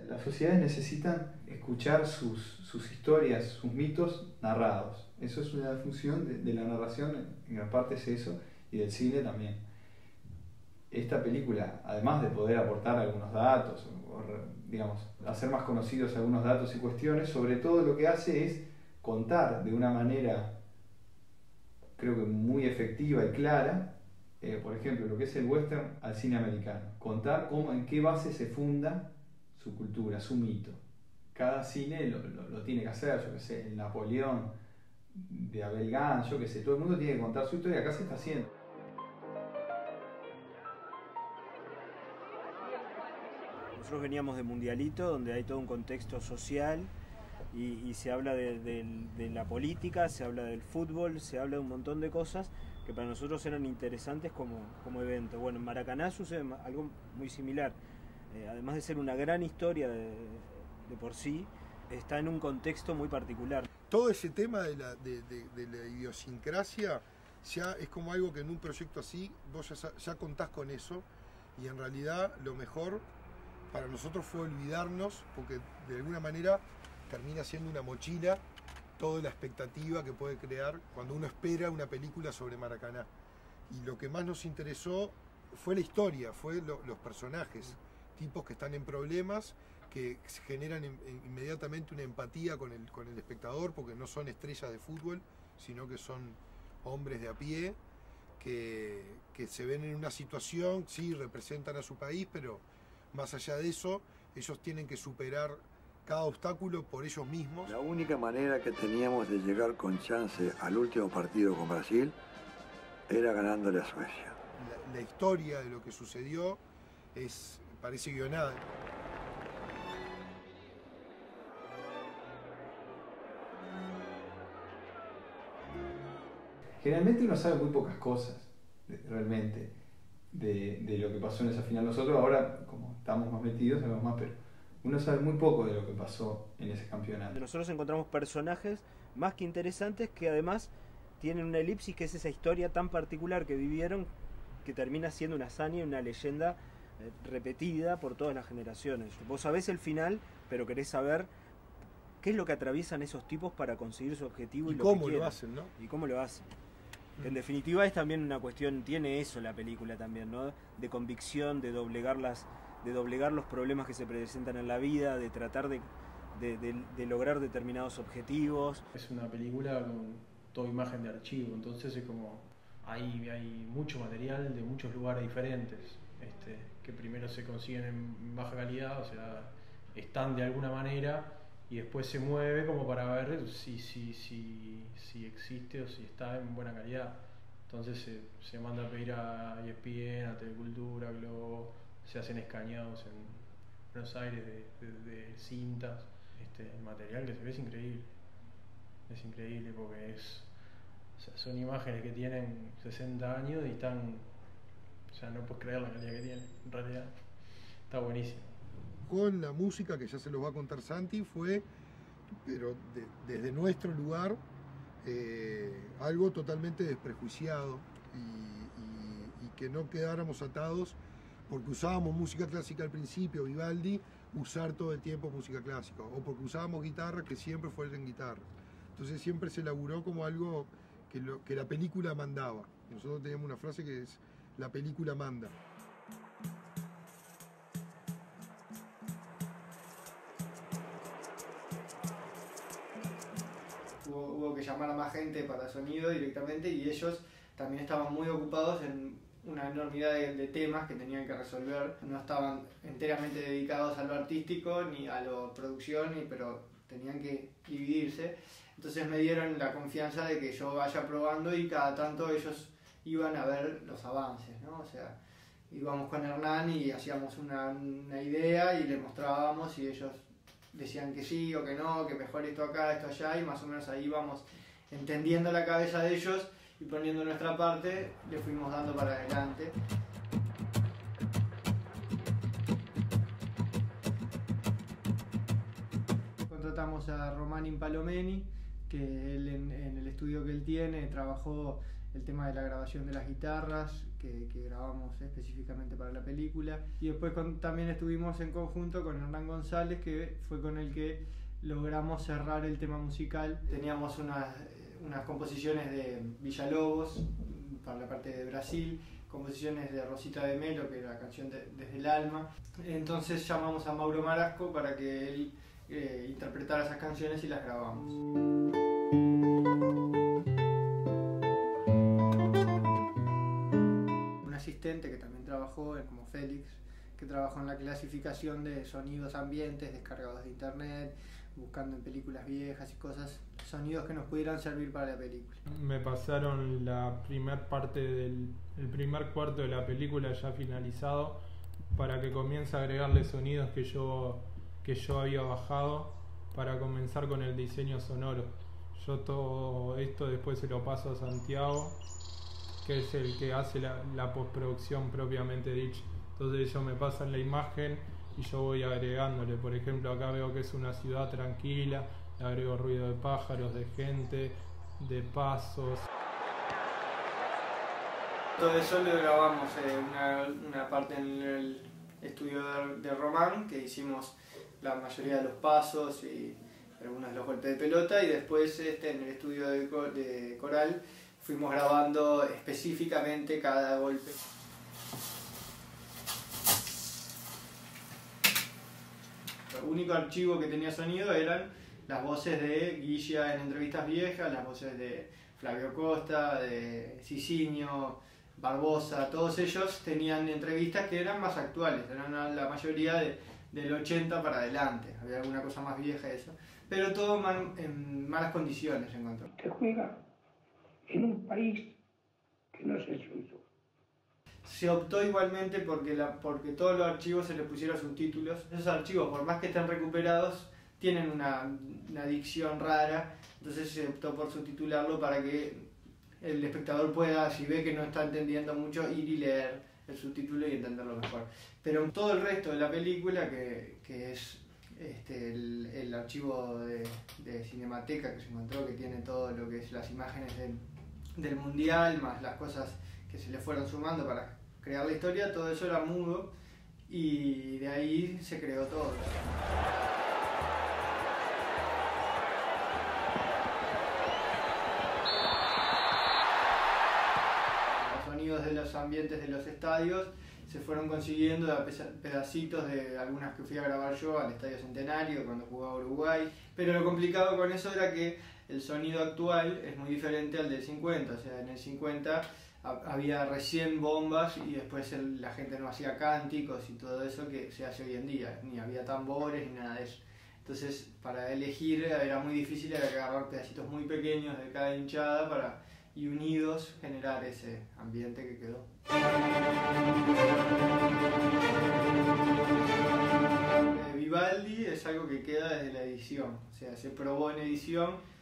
Las sociedades necesitan escuchar sus historias, sus mitos narrados. Eso es una función de la narración, en gran parte es eso, y del cine también. Esta película, además de poder aportar algunos datos, o digamos, hacer más conocidos algunos datos y cuestiones, sobre todo lo que hace es contar de una manera, creo que muy efectiva y clara, por ejemplo, lo que es el western al cine americano. Contar en qué base se funda su cultura, su mito. Cada cine lo tiene que hacer, yo qué sé, el Napoleón de Abel Gance, yo qué sé, todo el mundo tiene que contar su historia, acá se está haciendo. Nosotros veníamos de Mundialito, donde hay todo un contexto social y se habla de la política, se habla del fútbol, se habla de un montón de cosas que para nosotros eran interesantes como evento. Bueno, en Maracaná sucede algo muy similar. Además de ser una gran historia de por sí, está en un contexto muy particular. Todo ese tema de la idiosincrasia ya es como algo que en un proyecto así vos ya contás con eso, y en realidad lo mejor para nosotros fue olvidarnos, porque de alguna manera termina siendo una mochila toda la expectativa que puede crear cuando uno espera una película sobre Maracaná. Y lo que más nos interesó fue la historia, fue los personajes, tipos que están en problemas, que generan inmediatamente una empatía con el espectador, porque no son estrellas de fútbol, sino que son hombres de a pie, que se ven en una situación, sí, representan a su país, pero más allá de eso, ellos tienen que superar cada obstáculo por ellos mismos. La única manera que teníamos de llegar con chance al último partido con Brasil era ganándole a Suecia. La historia de lo que sucedió parece guionada. Generalmente uno sabe muy pocas cosas, realmente, de lo que pasó en esa final. Nosotros ahora, como estamos más metidos, sabemos más, pero uno sabe muy poco de lo que pasó en ese campeonato. Nosotros encontramos personajes más que interesantes que además tienen una elipsis, que es esa historia tan particular que vivieron, que termina siendo una hazaña y una leyenda repetida por todas las generaciones. Vos sabés el final, pero querés saber qué es lo que atraviesan esos tipos para conseguir su objetivo y lo cómo que lo hacen, ¿no? Y cómo lo hacen. En definitiva es también una cuestión, tiene eso la película también, ¿no? De convicción, de doblegar los problemas que se presentan en la vida, de tratar de lograr determinados objetivos. Es una película con toda imagen de archivo, entonces es como hay mucho material de muchos lugares diferentes, que primero se consiguen en baja calidad, o sea, están de alguna manera, y después se mueve como para ver si existe o si está en buena calidad. Entonces se manda a pedir a ESPN, a Telecultura, a Globo, se hacen escaneados en Buenos Aires de cintas. El material que se ve es increíble porque son imágenes que tienen 60 años y están, o sea, no puedes creer la calidad que tienen, en realidad está buenísimo. Con la música, que ya se los va a contar Santi, fue, pero desde nuestro lugar, algo totalmente desprejuiciado y que no quedáramos atados, porque usábamos música clásica al principio, Vivaldi, usar todo el tiempo música clásica, o porque usábamos guitarra, que siempre fuera en guitarra. Entonces siempre se elaboró como algo que la película mandaba. Nosotros teníamos una frase que es: la película manda. Hubo que llamar a más gente para sonido directamente, y ellos también estaban muy ocupados en una enormidad de temas que tenían que resolver. No estaban enteramente dedicados a lo artístico ni a la producción, pero tenían que dividirse. Entonces me dieron la confianza de que yo vaya probando, y cada tanto ellos iban a ver los avances, ¿no? O sea, íbamos con Hernán y hacíamos una idea y le mostrábamos, y ellos decían que sí o que no, que mejor esto acá, esto allá, y más o menos ahí íbamos entendiendo la cabeza de ellos y poniendo nuestra parte, le fuimos dando para adelante. Contratamos a Román Impalomeni, que él en el estudio que él tiene trabajó el tema de la grabación de las guitarras que grabamos específicamente para la película, y después también estuvimos en conjunto con Hernán González, que fue con el que logramos cerrar el tema musical. Teníamos unas composiciones de Villalobos para la parte de Brasil, composiciones de Rosita de Melo, que era la canción Desde el Alma. Entonces llamamos a Mauro Marasco para que él interpretara esas canciones y las grabamos. Un asistente que también trabajó, como Félix, que trabajó en la clasificación de sonidos ambientes descargados de internet, buscando en películas viejas y cosas, sonidos que nos pudieran servir para la película. Me pasaron la primer parte el primer cuarto de la película ya finalizado para que comience a agregarle sonidos que yo había bajado para comenzar con el diseño sonoro. Yo todo esto después se lo paso a Santiago, que es el que hace la postproducción propiamente dicha. Entonces ellos me pasan la imagen y yo voy agregándole. Por ejemplo, acá veo que es una ciudad tranquila, le agrego ruido de pájaros, de gente, de pasos. Todo eso lo grabamos una parte en el estudio de Román, que hicimos la mayoría de los pasos y algunos de los golpes de pelota, y después en el estudio de Coral fuimos grabando específicamente cada golpe. El único archivo que tenía sonido eran las voces de Guilla en entrevistas viejas, las voces de Flavio Costa, de Cicinio, Barbosa. Todos ellos tenían entrevistas que eran más actuales, eran la mayoría del 80 para adelante. Había alguna cosa más vieja de eso, pero todo en malas condiciones se encontró. Usted juega en un país que no es el suyo. Se optó igualmente porque todos los archivos se les pusieron subtítulos. Esos archivos, por más que estén recuperados, tienen una dicción rara, entonces se optó por subtitularlo para que el espectador pueda, si ve que no está entendiendo mucho, ir y leer el subtítulo y entenderlo mejor. Pero todo el resto de la película, que es el archivo de Cinemateca que se encontró, que tiene todo lo que es las imágenes del Mundial, más las cosas que se le fueron sumando para crear la historia, todo eso era mudo y de ahí se creó todo. Los sonidos de los ambientes de los estadios se fueron consiguiendo de pedacitos de algunas que fui a grabar yo al Estadio Centenario cuando jugaba Uruguay, pero lo complicado con eso era que el sonido actual es muy diferente al del 50, o sea, en el 50 había recién bombas y después la gente no hacía cánticos y todo eso que se hace hoy en día, ni había tambores ni nada de eso. Entonces, para elegir era muy difícil, era agarrar pedacitos muy pequeños de cada hinchada y unidos generar ese ambiente que quedó. Vivaldi es algo que queda desde la edición, o sea, se probó en edición.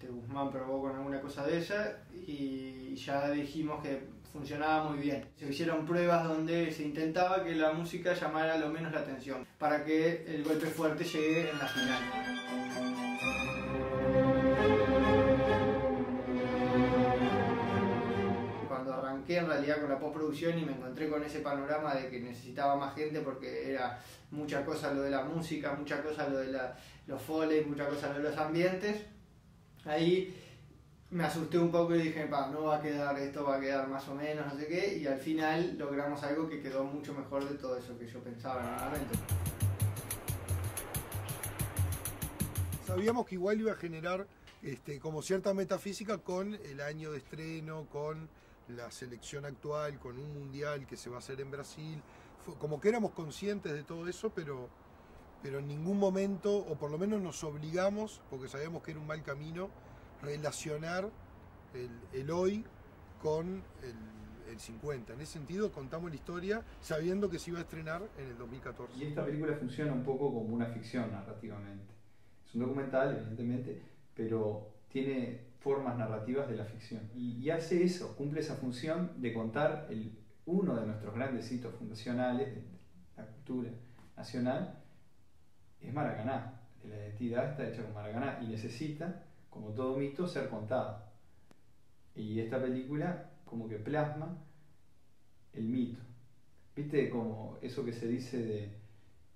Guzmán probó con alguna cosa de esa y ya dijimos que funcionaba muy bien. Se hicieron pruebas donde se intentaba que la música llamara lo menos la atención para que el golpe fuerte llegue en la final. Cuando arranqué en realidad con la postproducción y me encontré con ese panorama de que necesitaba más gente porque era mucha cosa lo de la música, mucha cosa lo de los foley, mucha cosa lo de los ambientes, ahí me asusté un poco y dije, no va a quedar esto, va a quedar más o menos, no sé qué, y al final logramos algo que quedó mucho mejor de todo eso que yo pensaba en el momento. Sabíamos que igual iba a generar como cierta metafísica con el año de estreno, con la selección actual, con un mundial que se va a hacer en Brasil. Como que éramos conscientes de todo eso, pero en ningún momento, o por lo menos nos obligamos, porque sabíamos que era un mal camino, relacionar el hoy con el 50. En ese sentido contamos la historia sabiendo que se iba a estrenar en el 2014. Y esta película funciona un poco como una ficción narrativamente. Es un documental, evidentemente, pero tiene formas narrativas de la ficción. Y hace eso, cumple esa función de contar uno de nuestros grandes hitos fundacionales de la cultura nacional, es Maracaná. La identidad está hecha con Maracaná y necesita, como todo mito, ser contado. Y esta película como que plasma el mito. ¿Viste como eso que se dice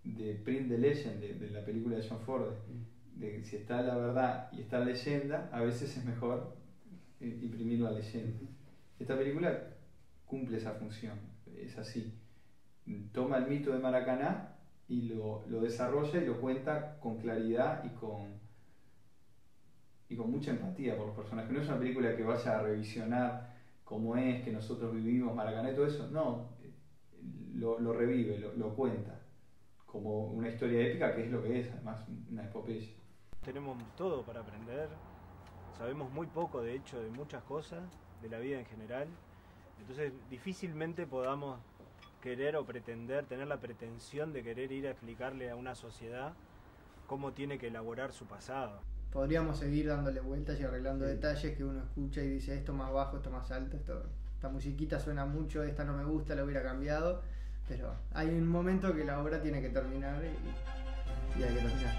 de Print the Legend, de la película de John Ford? De que si está la verdad y está la leyenda, a veces es mejor imprimir la leyenda. Esta película cumple esa función, es así. Toma el mito de Maracaná y lo desarrolla y lo cuenta con claridad y con mucha empatía por los personajes. No es una película que vaya a revisionar cómo es que nosotros vivimos Maracaná y todo eso, no, lo revive, lo cuenta como una historia épica, que es lo que es, además una epopeya. Tenemos todo para aprender, sabemos muy poco de hecho de muchas cosas, de la vida en general, entonces difícilmente podamos querer o pretender, tener la pretensión de querer ir a explicarle a una sociedad cómo tiene que elaborar su pasado. Podríamos seguir dándole vueltas y arreglando detalles que uno escucha y dice esto más bajo, esto más alto, esta musiquita suena mucho, esta no me gusta, la hubiera cambiado, pero hay un momento que la obra tiene que terminar y hay que terminar.